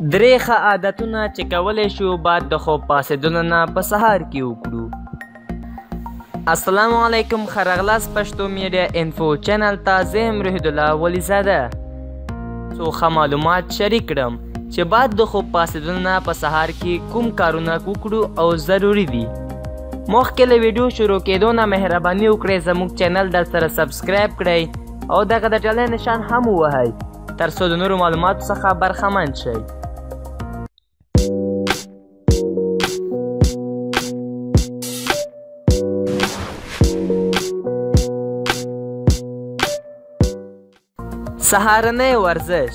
درې ښه عادتونه چې کولی شو بعد د خوب پاڅېدلو نه په سهار کې وکړو. السلام علیکم، ښه راغلاست پښتو میډیا انفو چینل ته. زه یم روحید الله ولیزاده. څو ښه معلومات شریک کړم چې بعد د خوب پاڅېدلو نه په سهار کې کوم کارونه وکړو او ضروري دي. مخکې له ویډیو شروع کېدو نه مهرباني وکړئ زموږ چینل در سره سبسکرایب کړئ او دغه د ټلۍ نشان هم ووهئ تر څو د نورو معلوماتو څخه برخمن شئ. سهارنی ورزش.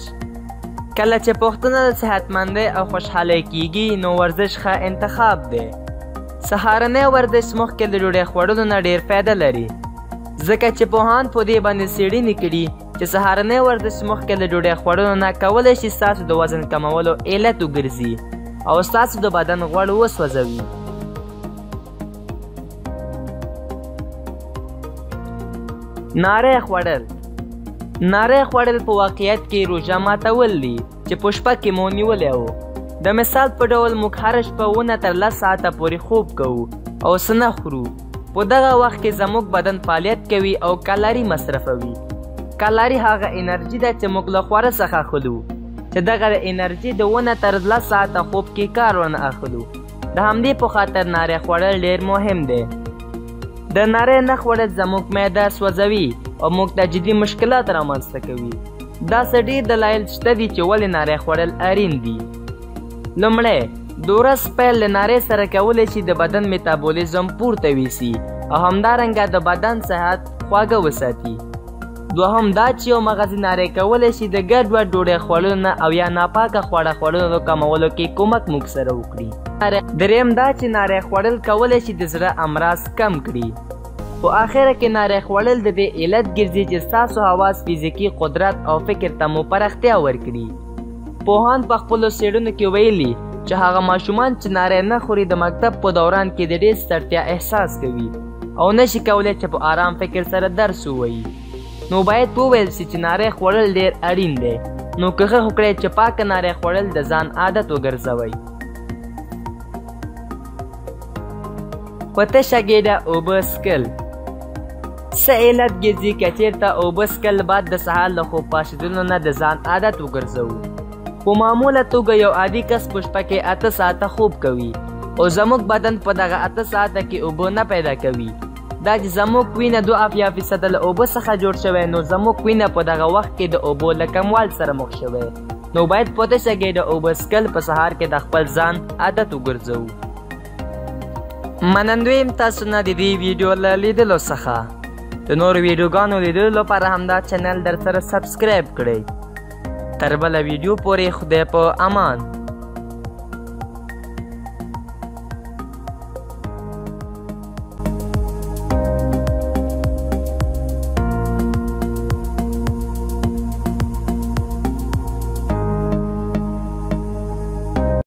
کله چې پوښتنه د صحتمندۍ او خوشحالۍ کیږي نو ورزش ښه انتخاب دی. سهارنی ورزش مخکې د ډوډۍ خوړلو نه ډېر فایده لري، ځکه چې پوهان په دې باندې څېړنې کړي چې سهارنی ورزش مخکې د ډوډۍ خوړلو نه کولی شي ستاسو د وزن کمولو علت وګرځي او ستاسو د بدن غوړ وسوځوي. ناری خوړل. ناری خوړل په واقعیت کې روژه ماتول دي چې په شپه کې مو نیولی و. د مثال په ډول موږ هره شپه 9 تر 10 ساعته پورې خوب کوو او څه نه خورو. په دغه وخت کې زموږ بدن فعالیت کوي او کالوري مصرفوي. کالوري هغه انرژي ده چې موږ له خوړه څخه اخلو، چې دغه انرژي د 9 تر 10 ساعته خوب کې کار ونه اخلو. د همدې په خاطر ناری خوړل ډېر مهم دی. د ناری نه خوړل زموږ معده سوځوي او موږ ته جدي مشکلات رامنځته کوي. داسې ډېر دلایل شته دي چې ولې ناری خوړل اړین دي. لومړی، د ورځ پیل له ناری سره کولی شي د بدن میتابولیزم پورته ویسي او همدارنګه د بدن صحت خواږه وساتي. دوهم دا چې یو مغزي ناری کولی شي د ګډوډ ډوډۍ خوړلو نه او یا ناپاکه خواړه خوړلو کمولو کې کومک موږ سره وکړي. دریم دا چې ناری خوړل کولی شي د زړه امراض کم کړي. په آخره کې ناری خوړل د دې علت ګرځي چې ستاسو حواس فزیکي قدرت او فکر ته مو پراختیا ورکړي. پوهان په خپلو څېړنو کې ویلي چې هغه ماشومان چې ناری نه خوري د مکتب په دوران کې د ډېر ستړیا احساس کوي او نشي کولی چې په آرام فکر سره درس ووایي. نو باید وویل شي چې ناری خوړل ډېر اړین دی. نو کوښښ وکړئ چې پاکه ناری خوړل د ځان عادت وګرځوئ. په تشه ګېډه اوبه څښل. څه علت ګرځي که چېرته اوبه څښل بعد د سهار له خوب پاڅېدلو نه د ځان عادت وګرځوو. په معموله توګه یو عادي کس په شپه کې 8 ساعته خوب کوي او زموږ بدن په دغه 8 ساعته کې اوبه نه پیدا کوي. دا چې زموږ وینه 2% له اوبو څخه جوړ شوی، نو زموږ وینه په دغه وخت کې د اوبو له کموال سره مخ شوی. نو باید په تشه ګېډه اوبه څښل په سهار کې د خپل ځان عادت وګرځوو. منندوی یم تاسو نه د دې ویډیو له لیدلو څخه. د نورو ویډیوګانو لیدلو لپاره همدا چینل در سره سبسکرایب کړئ. تر بله ویډیو پورې خدای په امان.